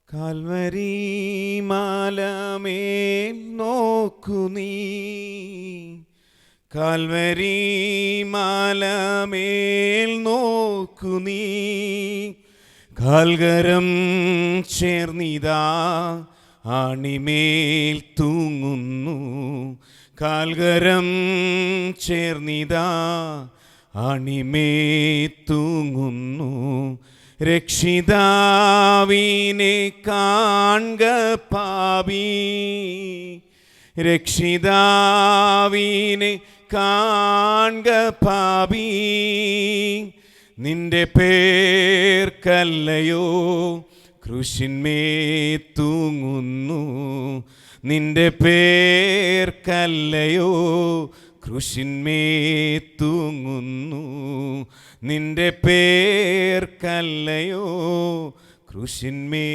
Calvary മാലമേൽ നോക്കു നീ, Calvary മാലമേൽ നോക്കു നീ, കാൽകരം ചേർന്നിതാ ആണിമേൽ തൂങ്ങുന്നു, കാൽകരം ചേർന്നിതാ ആണിമേൽ തൂങ്ങുന്നു. രക്ഷിതാവിനെ കാൺക പാപി, രക്ഷിതാവിനെ കാൺക പാപി, നിന്റെ പേർക്കല്ലയോ ക്രൂശിന്മേ തൂങ്ങുന്നു, നിന്റെ പേർക്കല്ലയോ ക്രൂശിന്മേ തൂങ്ങുന്നു, നിന്റെ പേർക്കല്ലയോ ക്രൂശിന്മേ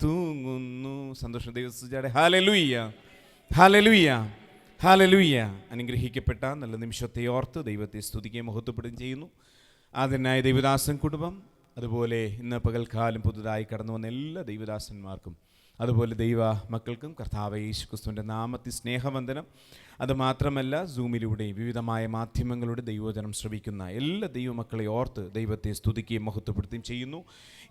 തൂങ്ങുന്നു. സന്തോഷം ദൈവസ്തുതിയുടെ. Hallelujah, hallelujah, hallelujah. അനുഗ്രഹിക്കപ്പെട്ട നല്ല നിമിഷത്തെ ഓർത്ത് ദൈവത്തെ സ്തുതിക്കുകയും മഹത്വപ്പെടുകയും ചെയ്യുന്നു. അതിനായി ദൈവദാസൻ കുടുംബം, അതുപോലെ ഇന്ന് പകൽക്കാലം പുതുതായി കടന്നു വന്ന എല്ലാ ദൈവദാസന്മാർക്കും, അതുപോലെ ദൈവ മക്കൾക്കും കർത്താവ് യേശുക്രിസ്തുവിൻ്റെ നാമത്തിൽ സ്നേഹവന്ദനം. അതുമാത്രമല്ല, സൂമിലൂടെയും വിവിധമായ മാധ്യമങ്ങളുടെ ദൈവവചനം ശ്രവിക്കുന്ന എല്ലാ ദൈവമക്കളെ ഓർത്ത് ദൈവത്തെ സ്തുതിക്കുകയും മഹത്വപ്പെടുത്തുകയും ചെയ്യുന്നു.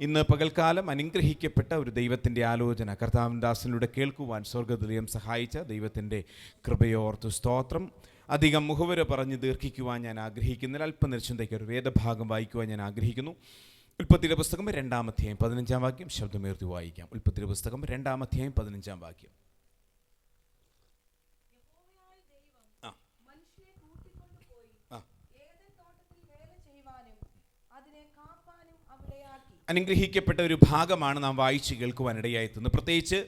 ഇന്ന് പകൽക്കാലം അനുഗ്രഹിക്കപ്പെട്ട ഒരു ദൈവത്തിൻ്റെ ആലോചന കർത്താവിൻ ദാസനിലൂടെ കേൾക്കുവാൻ സ്വർഗ്ഗദൈവം സഹായിച്ച ദൈവത്തിൻ്റെ കൃപയോർത്ത് സ്തോത്രം. അധികം മുഖവര പറഞ്ഞ് ദീർഘിക്കുവാൻ ഞാൻ ആഗ്രഹിക്കുന്നില്ല. അല്പനിർച്ചന്തയ്ക്ക് ഒരു വേദഭാഗം വായിക്കുവാൻ ഞാൻ ആഗ്രഹിക്കുന്നു. ഉൽപ്പത്തിയുടെ പുസ്തകം 2-ാം അധ്യായം 15-ാം വാക്യം ശബ്ദമേർത്തി വായിക്കാം. ഉൽപ്പത്തിയുടെ പുസ്തകം 2-ാം അധ്യായം 15-ാം വാക്യം. അനുഗ്രഹിക്കപ്പെട്ട ഒരു ഭാഗമാണ് നാം വായിച്ച് കേൾക്കുവാനിടയായിത്തുന്നത്. പ്രത്യേകിച്ച്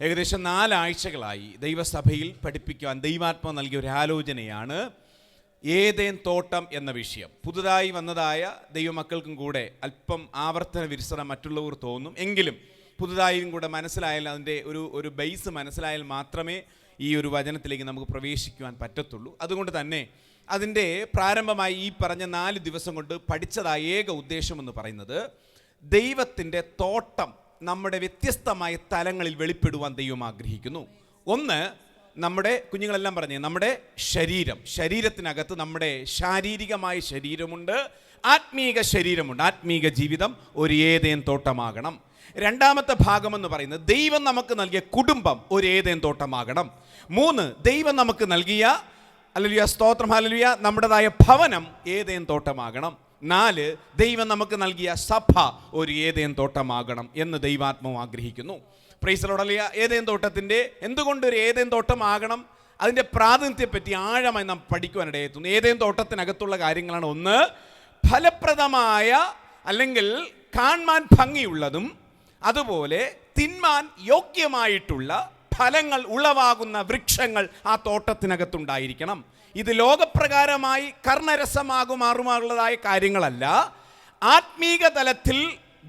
ഏകദേശം 4 ആഴ്ചകളായി ദൈവസഭയിൽ പഠിപ്പിക്കുവാൻ ദൈവാത്മാവ് നൽകിയ ഒരു ആലോചനയാണ് ഏദേൻ തോട്ടം എന്ന വിഷയം. പുതുതായി വന്നതായ ദൈവമക്കൾക്കും കൂടെ അല്പം ആവർത്തന വിരസനം മറ്റുള്ളവർ തോന്നും. എങ്കിലും പുതുതായും കൂടെ മനസ്സിലായാൽ, അതിൻ്റെ ഒരു ബേസ് മനസ്സിലായാൽ മാത്രമേ ഈ ഒരു വചനത്തിലേക്ക് നമുക്ക് പ്രവേശിക്കുവാൻ പറ്റത്തുള്ളൂ. അതുകൊണ്ട് തന്നെ അതിൻ്റെ പ്രാരംഭമായി ഈ പറഞ്ഞ 4 ദിവസം കൊണ്ട് പഠിച്ചതായ ഏക ഉദ്ദേശമെന്ന് പറയുന്നത്, ദൈവത്തിൻ്റെ തോട്ടം നമ്മുടെ വ്യത്യസ്തമായ തലങ്ങളിൽ വെളിപ്പെടുവാൻ ദൈവം ആഗ്രഹിക്കുന്നു. ഒന്ന്, നമ്മുടെ കുഞ്ഞുങ്ങളെല്ലാം പറഞ്ഞേ, നമ്മുടെ ശരീരത്തിനകത്ത് നമ്മുടെ ശാരീരികമായ ശരീരമുണ്ട്, ആത്മീക ശരീരമുണ്ട്. ആത്മീക ജീവിതം ഒരു ഏദേൻ തോട്ടമാകണം. രണ്ടാമത്തെ ഭാഗമെന്ന് പറയുന്നത്, ദൈവം നമുക്ക് നൽകിയ കുടുംബം ഒരു ഏദേൻ തോട്ടമാകണം. 3, ദൈവം നമുക്ക് നൽകിയ ഹല്ലേലൂയ സ്തോത്രം ഹല്ലേലൂയ നമ്മുടേതായ ഭവനം ഏദേൻ തോട്ടമാകണം. 4, ദൈവം നമുക്ക് നൽകിയ സഭ ഒരു ഏദേൻ തോട്ടമാകണം എന്ന് ദൈവാത്മാവ് ആഗ്രഹിക്കുന്നു. Praise the lord. Hallelujah. Eden തോട്ടത്തിൻ്റെ എന്തുകൊണ്ട് ഒരു ഏദേൻ തോട്ടമാകണം, അതിൻ്റെ പ്രാതിനിധ്യത്തെപ്പറ്റി ആഴമായി നാം പഠിക്കുവാനിടയെത്തുന്നു. ഏദേൻ തോട്ടത്തിനകത്തുള്ള കാര്യങ്ങളാണ്. ഒന്ന്, ഫലപ്രദമായ അല്ലെങ്കിൽ കാണാൻ ഭംഗിയുള്ളതും അതുപോലെ തിന്മാൻ യോഗ്യമായിട്ടുള്ള ഫലങ്ങൾ ഉളവാകുന്ന വൃക്ഷങ്ങൾ ആ തോട്ടത്തിനകത്തുണ്ടായിരിക്കണം. ഇത് ലോകപ്രകാരമായി കർണരസമാകുമാറുമാറുള്ളതായ കാര്യങ്ങളല്ല. ആത്മീക തലത്തിൽ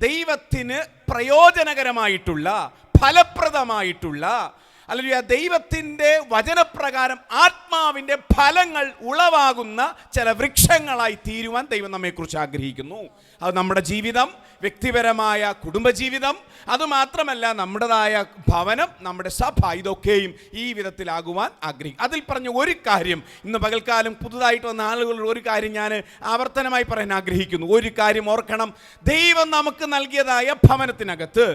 ദൈവത്തിന് പ്രയോജനകരമായിട്ടുള്ള, ഫലപ്രദമായിട്ടുള്ള, അല്ലെങ്കിൽ ദൈവത്തിൻ്റെ വചനപ്രകാരം ആത്മാവിൻ്റെ ഫലങ്ങൾ ഉളവാകുന്ന ചില വൃക്ഷങ്ങളായി തീരുവാൻ ദൈവം നമ്മെക്കുറിച്ച് ആഗ്രഹിക്കുന്നു. അത് നമ്മുടെ ജീവിതം, വ്യക്തിപരമായ കുടുംബജീവിതം, അതുമാത്രമല്ല നമ്മുടേതായ ഭവനം, നമ്മുടെ സഭ, ഇതൊക്കെയും ഈ വിധത്തിലാകുവാൻ ആഗ്രഹിക്കും. അതിൽ പറഞ്ഞ ഒരു കാര്യം, ഇന്ന് പകൽക്കാലം പുതുതായിട്ട് വന്ന ആളുകളുടെ ഒരു കാര്യം ഞാൻ ആവർത്തനമായി പറയാൻ ആഗ്രഹിക്കുന്നു. ഒരു കാര്യം ഓർക്കണം, ദൈവം നമുക്ക് നൽകിയതായ ഭവനത്തിനകത്ത്,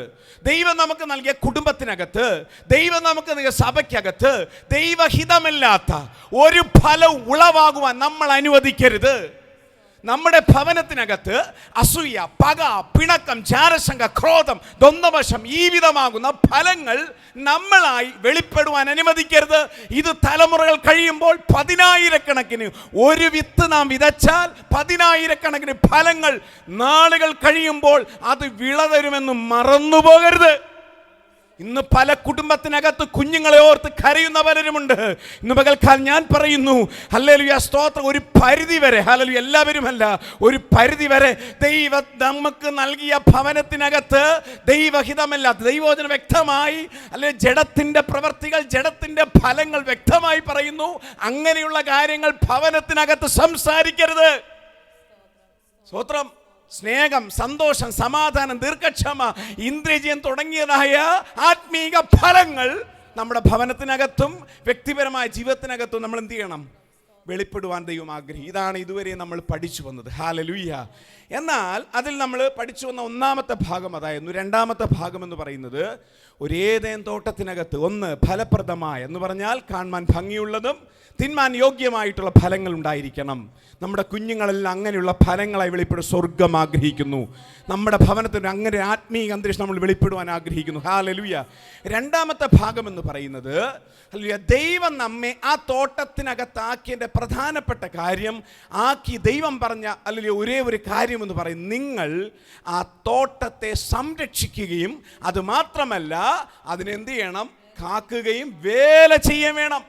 ദൈവം നമുക്ക് നൽകിയ കുടുംബത്തിനകത്ത്, ദൈവം നമുക്ക് നൽകിയ സഭയ്ക്കകത്ത് ദൈവഹിതമല്ലാത്ത ഒരു ഫലവും ഉളവാകുവാൻ നമ്മൾ അനുവദിക്കരുത്. നമ്മുടെ ഭവനത്തിനകത്ത് അസൂയ, പക, പിണക്കം, ജാരശങ്ക, ക്രോധം, ദ്വന്ദ്വവശം, ഈ വിധമാകുന്ന ഫലങ്ങൾ നമ്മളായി വെളിപ്പെടുവാൻ അനുവദിക്കരുത്. ഇത് തലമുറകൾ കഴിയുമ്പോൾ 10,000-കണക്കിന് ഒരു വിത്ത് നാം വിതച്ചാൽ 10,000-കണക്കിന് ഫലങ്ങൾ നാളുകൾ കഴിയുമ്പോൾ അത് വിളതരുമെന്ന് മറന്നുപോകരുത്. ഇന്ന് പല കുടുംബത്തിനകത്ത് കുഞ്ഞുങ്ങളെ ഓർത്ത് കരയുന്ന പലരുമുണ്ട്. ഇന്ന് പകൽക്കാലം ഞാൻ പറയുന്നു, ഹല്ലേലൂയ സ്തോത്രം, ഒരു പരിധി വരെ, ഹല്ലേലൂയ എല്ലാവരുമല്ല, ഒരു പരിധി വരെ ദൈവം നമുക്ക് നൽകിയ ഭവനത്തിനകത്ത് ദൈവഹിതമല്ലാത്ത, ദൈവവചനം വ്യക്തമായി, അല്ലെങ്കിൽ ജഡത്തിൻ്റെ പ്രവർത്തികൾ, ജഡത്തിൻ്റെ ഫലങ്ങൾ വ്യക്തമായി പറയുന്നു. അങ്ങനെയുള്ള കാര്യങ്ങൾ ഭവനത്തിനകത്ത് സംസാരിക്കരുത്. സ്തോത്രം. സ്നേഹം, സന്തോഷം, സമാധാനം, ദീർഘക്ഷമ, ഇന്ദ്രിയജയം തുടങ്ങിയതായ ആത്മീക ഫലങ്ങൾ നമ്മുടെ ഭവനത്തിനകത്തും വ്യക്തിപരമായ ജീവിതത്തിനകത്തും നമ്മൾ എന്ത് ചെയ്യണം? വെളിപ്പെടുവാൻ ദൈവം ആഗ്രഹിക്കും. ഇതാണ് ഇതുവരെ നമ്മൾ പഠിച്ചു വന്നത്. ഹല്ലേലൂയ. എന്നാൽ അതിൽ നമ്മൾ പഠിച്ചു വന്ന ഒന്നാമത്തെ ഭാഗം അതായിരുന്നു. രണ്ടാമത്തെ ഭാഗം എന്ന് പറയുന്നത് ഒരു ഏദേൻ തോട്ടത്തിനകത്ത് ഒന്ന് ഫലപ്രദമായ എന്ന് പറഞ്ഞാൽ കാണാൻ ഭംഗിയുള്ളതും തിന്മാൻ യോഗ്യമായിട്ടുള്ള ഫലങ്ങൾ ഉണ്ടായിരിക്കണം. നമ്മുടെ കുഞ്ഞുങ്ങളെല്ലാം അങ്ങനെയുള്ള ഫലങ്ങളായി വെളിപ്പെടും. സ്വർഗം ആഗ്രഹിക്കുന്നു. നമ്മുടെ ഭവനത്തിന് അങ്ങനെ ആത്മീയ അന്തരീക്ഷം നമ്മൾ വെളിപ്പെടുവാൻ ആഗ്രഹിക്കുന്നു. ഹല്ലേലൂയ. രണ്ടാമത്തെ ഭാഗം എന്ന് പറയുന്നത് ദൈവം നമ്മെ ആ തോട്ടത്തിനകത്താക്കിയതിൻ്റെ പ്രധാനപ്പെട്ട കാര്യം ആക്കി ദൈവം പറഞ്ഞ അല്ലെങ്കിൽ ഒരേ ഒരു കാര്യം എന്ന് പറയും, നിങ്ങൾ ആ തോട്ടത്തെ സംരക്ഷിക്കുകയും അത് മാത്രമല്ല അതിനെന്ത് ചെയ്യണം? കാക്കുകയും വേല ചെയ്യാൻ വേണം.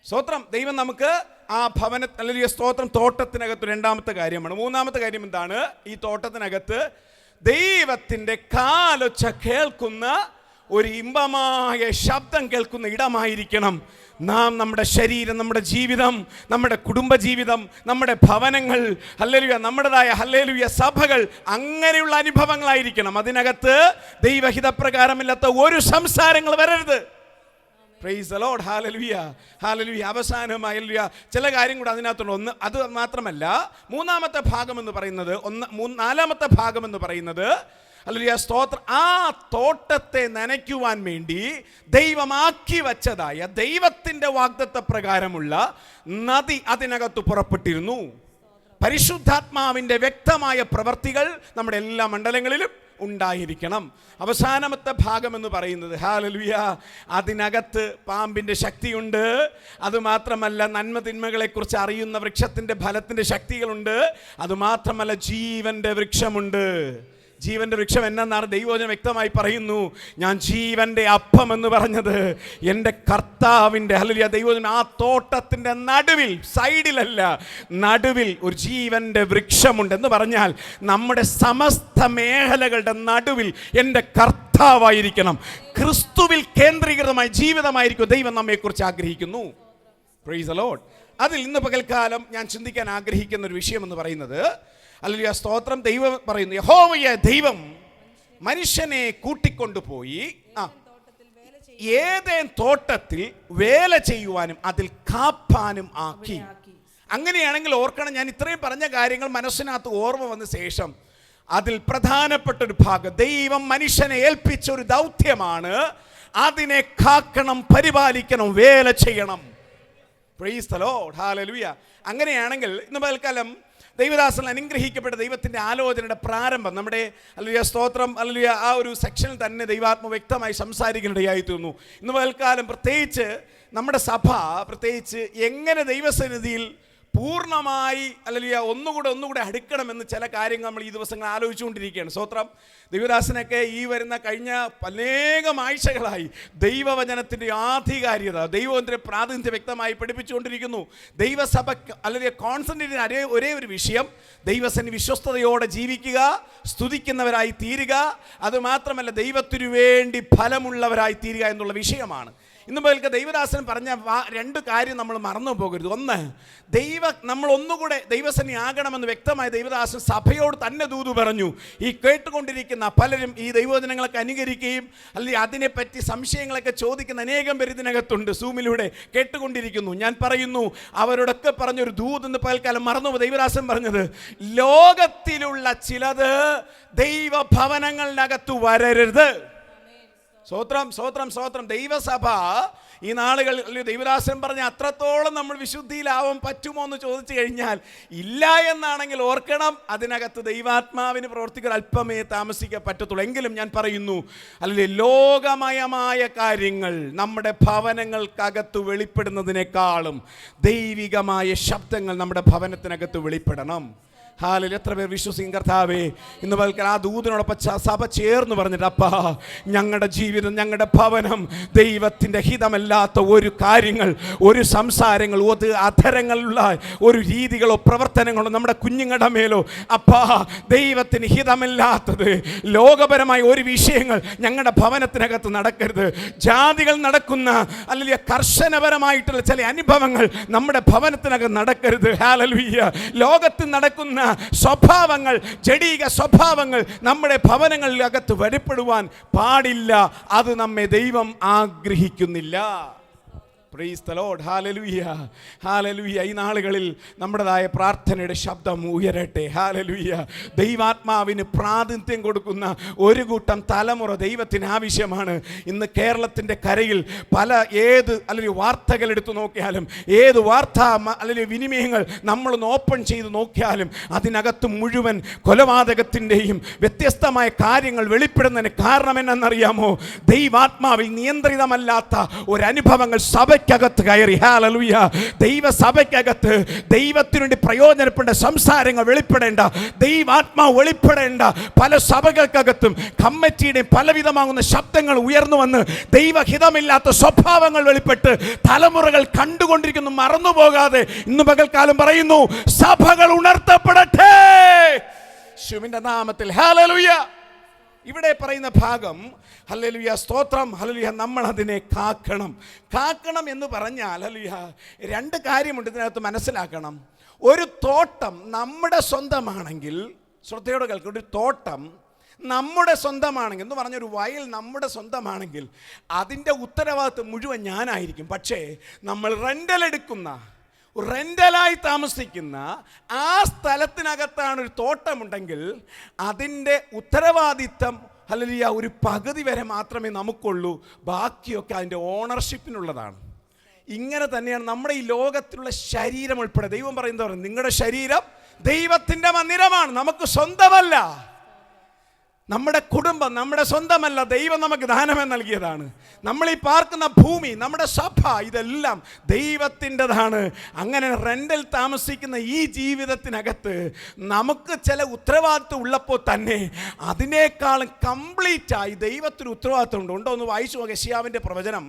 സ്തോത്രം. ദൈവം നമുക്ക് ആ ഭവന അല്ലെങ്കിൽ സ്തോത്രം തോട്ടത്തിനകത്ത് രണ്ടാമത്തെ കാര്യമാണ്. മൂന്നാമത്തെ കാര്യം എന്താണ്? ഈ തോട്ടത്തിനകത്ത് ദൈവത്തിൻ്റെ കാലൊച്ച കേൾക്കുന്ന ഒരു ഇമ്പമായ ശബ്ദം കേൾക്കുന്ന ഇടമായിരിക്കണം നാം. നമ്മുടെ ശരീരം, നമ്മുടെ ജീവിതം, നമ്മുടെ കുടുംബജീവിതം, നമ്മുടെ ഭവനങ്ങൾ, ഹല്ലേലൂയ, നമ്മുടേതായ ഹല്ലേലൂയ സഭകൾ അങ്ങനെയുള്ള അനുഭവങ്ങളായിരിക്കണം. അതിനകത്ത് ദൈവഹിതപ്രകാരമില്ലാത്ത ഒരു സംസാരങ്ങൾ വരരുത്. Price the lord. Hallelujah, hallelujah. അവസാനമായി ചില കാര്യം കൂടെ അതിനകത്തുള്ള ഒന്ന്, അത് മാത്രമല്ല മൂന്നാമത്തെ ഭാഗം എന്ന് പറയുന്നത് നാലാമത്തെ ഭാഗം എന്ന് പറയുന്നത് ഹല്ലേലൂയ സ്തോത്രം, ആ തോട്ടത്തെ നനയ്ക്കുവാൻ വേണ്ടി ദൈവമാക്കി വച്ചതായ ദൈവത്തിൻ്റെ വാഗ്ദത്ത പ്രകാരമുള്ള നദി അതിനകത്ത് പുറപ്പെട്ടിരുന്നു. പരിശുദ്ധാത്മാവിൻ്റെ വ്യക്തമായ പ്രവർത്തികൾ നമ്മുടെ എല്ലാ മണ്ഡലങ്ങളിലും ഉണ്ടായിരിക്കണം. അവസാനത്തെ ഭാഗം എന്ന് പറയുന്നത് ഹല്ലേലൂയ, അതിനകത്ത് പാമ്പിൻ്റെ ശക്തിയുണ്ട്. അതുമാത്രമല്ല നന്മ തിന്മകളെക്കുറിച്ച് അറിയുന്ന വൃക്ഷത്തിൻ്റെ ഫലത്തിൻ്റെ ശക്തികളുണ്ട്. അതുമാത്രമല്ല ജീവൻ്റെ വൃക്ഷമുണ്ട്. ജീവന്റെ വൃക്ഷം എന്നാണ് ദൈവവചനം വ്യക്തമായി പറയുന്നു. ഞാൻ ജീവന്റെ അപ്പം എന്ന് പറഞ്ഞത് എൻ്റെ കർത്താവിൻ്റെ ഹല്ലേലൂയ ദൈവവചനം ആ തോട്ടത്തിൻ്റെ നടുവിൽ, സൈഡിലല്ല, നടുവിൽ ഒരു ജീവന്റെ വൃക്ഷമുണ്ട് എന്ന് പറഞ്ഞാൽ നമ്മുടെ സമസ്ത മേഖലകളുടെ നടുവിൽ എൻ്റെ കർത്താവായിരിക്കണം. ക്രിസ്തുവിൽ കേന്ദ്രീകൃതമായ ജീവിതമായിരിക്കും ദൈവം നമ്മെക്കുറിച്ച് ആഗ്രഹിക്കുന്നു. Praise the Lord. അതിൽ ഇന്ന് പകൽക്കാലം ഞാൻ ചിന്തിക്കാൻ ആഗ്രഹിക്കുന്ന ഒരു വിഷയം എന്ന് പറയുന്നത് ഹല്ലേലൂയ സ്തോത്രം, ദൈവം പറയുന്നു, യഹോവയായ ദൈവം മനുഷ്യനെ കൂട്ടിക്കൊണ്ടുപോയി ഏദേൻ തോട്ടത്തിൽ വേല ചെയ്യുവാനും അതിൽ കാപ്പാനും ആക്കി. അങ്ങനെയാണെങ്കിൽ ഓർക്കണം, ഞാൻ ഇത്രയും പറഞ്ഞ കാര്യങ്ങൾ മനസ്സിനകത്ത് ഓർമ്മ വന്ന ശേഷം അതിൽ പ്രധാനപ്പെട്ട ഒരു ഭാഗം, ദൈവം മനുഷ്യനെ ഏൽപ്പിച്ച ഒരു ദൗത്യമാണ്. അതിനെ കാക്കണം, പരിപാലിക്കണം, വേല ചെയ്യണം. Price the lord. ഹല്ലേലൂയ. അങ്ങനെയാണെങ്കിൽ ഇന്ന് പകൽക്കാലം ദൈവദാസൻ അനുഗ്രഹിക്കപ്പെട്ട ദൈവത്തിൻ്റെ ആലോചനയുടെ പ്രാരംഭം നമ്മുടെ ഹല്ലേലൂയ സ്തോത്രം ഹല്ലേലൂയ ആ ഒരു സെക്ഷനിൽ തന്നെ ദൈവാത്മ വ്യക്തമായി സംസാരിക്കാനിടയായി തീർന്നു. ഇന്ന് പകൽക്കാലം പ്രത്യേകിച്ച് നമ്മുടെ സഭ പ്രത്യേകിച്ച് എങ്ങനെ ദൈവസന്നിധിയിൽ പൂർണ്ണമായി ഹല്ലേലൂയ ഒന്നുകൂടെ അടുക്കണമെന്ന് ചില കാര്യങ്ങൾ നമ്മൾ ഈ ദിവസങ്ങൾ ആലോചിച്ചുകൊണ്ടിരിക്കുകയാണ്. സ്തോത്രം. ദൈവദാസനൊക്കെ ഈ വരുന്ന കഴിഞ്ഞ അനേകം ആഴ്ചകളായി ദൈവവചനത്തിൻ്റെ ആധികാരികത, ദൈവത്തിൻ്റെ പ്രാതിനിധ്യം വ്യക്തമായി പഠിപ്പിച്ചുകൊണ്ടിരിക്കുന്നു. ദൈവസഭ അല്ലെങ്കിൽ കോൺസെൻട്രേറ്റ് ഒരേ ഒരു വിഷയം, ദൈവസന്നിധി വിശ്വസ്തയോടെ ജീവിക്കുക, സ്തുതിക്കുന്നവരായി തീരുക, അതുമാത്രമല്ല ദൈവത്തിനു വേണ്ടി ഫലമുള്ളവരായി തീരുക എന്നുള്ള വിഷയമാണ്. ഇന്ന് മുതൽക്ക് ദൈവദാസൻ പറഞ്ഞ രണ്ട് കാര്യം നമ്മൾ മറന്നു പോകരുത്. ഒന്ന്, നമ്മൾ ഒന്നുകൂടെ ദൈവസന്നി ആകണമെന്ന് വ്യക്തമായ ദൈവദാസൻ സഭയോട് തന്നെ ദൂത് പറഞ്ഞു. ഈ കേട്ടുകൊണ്ടിരിക്കുന്ന പലരും ഈ ദൈവവചനങ്ങളൊക്കെ അനുകരിക്കുകയും അല്ലെങ്കിൽ അതിനെപ്പറ്റി സംശയങ്ങളൊക്കെ ചോദിക്കുന്ന അനേകം പേര് ഇതിനകത്തുണ്ട്, സൂമിലൂടെ കേട്ടുകൊണ്ടിരിക്കുന്നു. ഞാൻ പറയുന്നു, അവരോടൊക്കെ പറഞ്ഞൊരു ദൂത് എന്ന് പകൽക്കാലം മറന്നു. ദൈവദാസൻ പറഞ്ഞത്, ലോകത്തിലുള്ള ചിലത് ദൈവഭവനങ്ങളിനകത്ത് വരരുത്. സ്തോത്രം, സ്തോത്രം, സ്തോത്രം. ദൈവസഭ ഈ നാളുകൾ ദൈവദാസൻ പറഞ്ഞ അത്രത്തോളം നമ്മൾ വിശുദ്ധിയിലാവാൻ പറ്റുമോ എന്ന് ചോദിച്ചു കഴിഞ്ഞാൽ ഇല്ല എന്നാണെങ്കിൽ ഓർക്കണം, അതിനകത്ത് ദൈവാത്മാവിന് പ്രവർത്തിക്കാൻ അല്പമേ താമസിക്കാൻ പറ്റത്തുള്ളൂ. എങ്കിലും ഞാൻ പറയുന്നു, അല്ലെങ്കിൽ ലോകമയമായ കാര്യങ്ങൾ നമ്മുടെ ഭവനങ്ങൾക്കകത്ത് വെളിപ്പെടുന്നതിനേക്കാളും ദൈവികമായ ശബ്ദങ്ങൾ നമ്മുടെ ഭവനത്തിനകത്ത് വെളിപ്പെടണം. ഹാലൽ എത്ര പേർ വിശ്വസിക്കും കർത്താവേ? ഇന്ന് പകൽക്കാലം ആ ദൂതനോടൊപ്പം സഭ ചേർന്ന് പറഞ്ഞിട്ട്, അപ്പാ ഞങ്ങളുടെ ജീവിതം, ഞങ്ങളുടെ ഭവനം ദൈവത്തിൻ്റെ ഹിതമല്ലാത്ത ഒരു കാര്യങ്ങൾ, ഒരു സംസാരങ്ങൾ, ഒരു അധരങ്ങളുള്ള ഒരു രീതികളോ പ്രവർത്തനങ്ങളോ നമ്മുടെ കുഞ്ഞുങ്ങളുടെ മേലോ അപ്പാ ദൈവത്തിന് ഹിതമില്ലാത്തത് ലോകപരമായ ഒരു വിഷയങ്ങൾ ഞങ്ങളുടെ ഭവനത്തിനകത്ത് നടക്കരുത്. ജാതികൾ നടക്കുന്ന അല്ലെങ്കിൽ കർശനപരമായിട്ടുള്ള ചില അനുഭവങ്ങൾ നമ്മുടെ ഭവനത്തിനകത്ത് നടക്കരുത്. ഹല്ലേലൂയ. ലോകത്ത് നടക്കുന്ന സ്വഭാവങ്ങൾ, ജഡീക സ്വഭാവങ്ങൾ നമ്മുടെ ഭവനങ്ങളിലകത്ത് വെളിപ്പെടുവാൻ പാടില്ല. അത് നമ്മെ ദൈവം ആഗ്രഹിക്കുന്നില്ല. Price the lord. Hallelujah, hallelujah. ഈ നാളുകളിൽ നമ്മുടേതായ പ്രാർത്ഥനയുടെ ശബ്ദം ഉയരട്ടെ. ഹല്ലേലൂയ. ദൈവാത്മാവിന് പ്രാതിനിധ്യം കൊടുക്കുന്ന ഒരു കൂട്ടം തലമുറ ദൈവത്തിന് ആവശ്യമാണ്. ഇന്ന് കേരളത്തിൻ്റെ കരയിൽ അല്ലെങ്കിൽ വാർത്തകൾ എടുത്തു നോക്കിയാലും, ഏത് വാർത്താ അല്ലെങ്കിൽ വിനിമയങ്ങൾ നമ്മളൊന്ന് ഓപ്പൺ ചെയ്ത് നോക്കിയാലും അതിനകത്ത് മുഴുവൻ കൊലപാതകത്തിൻ്റെയും വ്യത്യസ്തമായ കാര്യങ്ങൾ വെളിപ്പെടുന്നതിന് കാരണം എന്നറിയാമോ? ദൈവാത്മാവിൽ നിയന്ത്രിതമല്ലാത്ത ഒരനുഭവങ്ങൾ സഭയ്ക്കകത്ത് കയറി. ഹല്ലേലൂയ. ദൈവസഭയ്ക്കകത്ത് ദൈവത്തിനു വേണ്ടി പ്രയോജനപ്പെട്ട സംസാരങ്ങൾ വെളിപ്പെടേണ്ട, ദൈവാത്മാവ് വെളിപ്പെടേണ്ട പല സഭകൾക്കകത്തും കമ്മിറ്റിയുടെ പലവിധമാകുന്ന ശബ്ദങ്ങൾ ഉയർന്നു വന്ന് ദൈവഹിതമില്ലാത്ത സ്വഭാവങ്ങൾ വെളിപ്പെട്ട് തലമുറകൾ കണ്ടുകൊണ്ടിരിക്കുന്നു. മറന്നുപോകാതെ ഇന്ന് പകൽക്കാലം പറയുന്നു, സഭകൾ ഉണർത്തപ്പെടട്ടെ യേശുവിന്റെ നാമത്തിൽ. ഹല്ലേലൂയ. ഇവിടെ പറയുന്ന ഭാഗം, ഹല്ലേലൂയ, സ്തോത്രം, ഹല്ലേലൂയ, നമ്മൾ അതിനെ കാക്കണം എന്ന് പറഞ്ഞാൽ, ഹല്ലേലൂയ, രണ്ട് കാര്യമുണ്ട് ഇതിനകത്ത് മനസ്സിലാക്കണം. ഒരു തോട്ടം നമ്മുടെ സ്വന്തമാണെങ്കിൽ, ശ്രദ്ധയോടെ കേൾക്കുക, ഒരു തോട്ടം നമ്മുടെ സ്വന്തമാണെങ്കിൽ എന്ന് പറഞ്ഞൊരു വയൽ നമ്മുടെ സ്വന്തമാണെങ്കിൽ അതിൻ്റെ ഉത്തരവാദിത്വം മുഴുവൻ ഞാനായിരിക്കും. പക്ഷേ നമ്മൾ റെൻ്റലായി താമസിക്കുന്ന ആ സ്ഥലത്തിനകത്താണ് ഒരു തോട്ടമുണ്ടെങ്കിൽ അതിൻ്റെ ഉത്തരവാദിത്തം, ഹല്ലേലൂയ, ഒരു പകുതി വരെ മാത്രമേ നമുക്കുള്ളൂ. ബാക്കിയൊക്കെ അതിൻ്റെ ഓണർഷിപ്പിനുള്ളതാണ്. ഇങ്ങനെ തന്നെയാണ് നമ്മുടെ ഈ ലോകത്തിലുള്ള ശരീരം ഉൾപ്പെടെ. ദൈവം പറയുന്നത്, നിങ്ങളുടെ ശരീരം ദൈവത്തിൻ്റെ മന്ദിരമാണ്, നമുക്ക് സ്വന്തമല്ല. നമ്മുടെ കുടുംബം നമ്മുടെ സ്വന്തമല്ല, ദൈവം നമുക്ക് ദാനമായി നൽകിയതാണ്. നമ്മൾ ഈ പാർക്കുന്ന ഭൂമി, നമ്മുടെ സഭ, ഇതെല്ലാം ദൈവത്തിൻ്റെതാണ്. അങ്ങനെ റെൻ്റൽ താമസിക്കുന്ന ഈ ജീവിതത്തിനകത്ത് നമുക്ക് ചില ഉത്തരവാദിത്വം ഉള്ളപ്പോൾ തന്നെ അതിനേക്കാളും കംപ്ലീറ്റായി ദൈവത്തിന് ഉത്തരവാദിത്വം ഉണ്ടോ എന്ന് വായിച്ചു നോക്കുക. യെശയ്യാവിൻ്റെ പ്രവചനം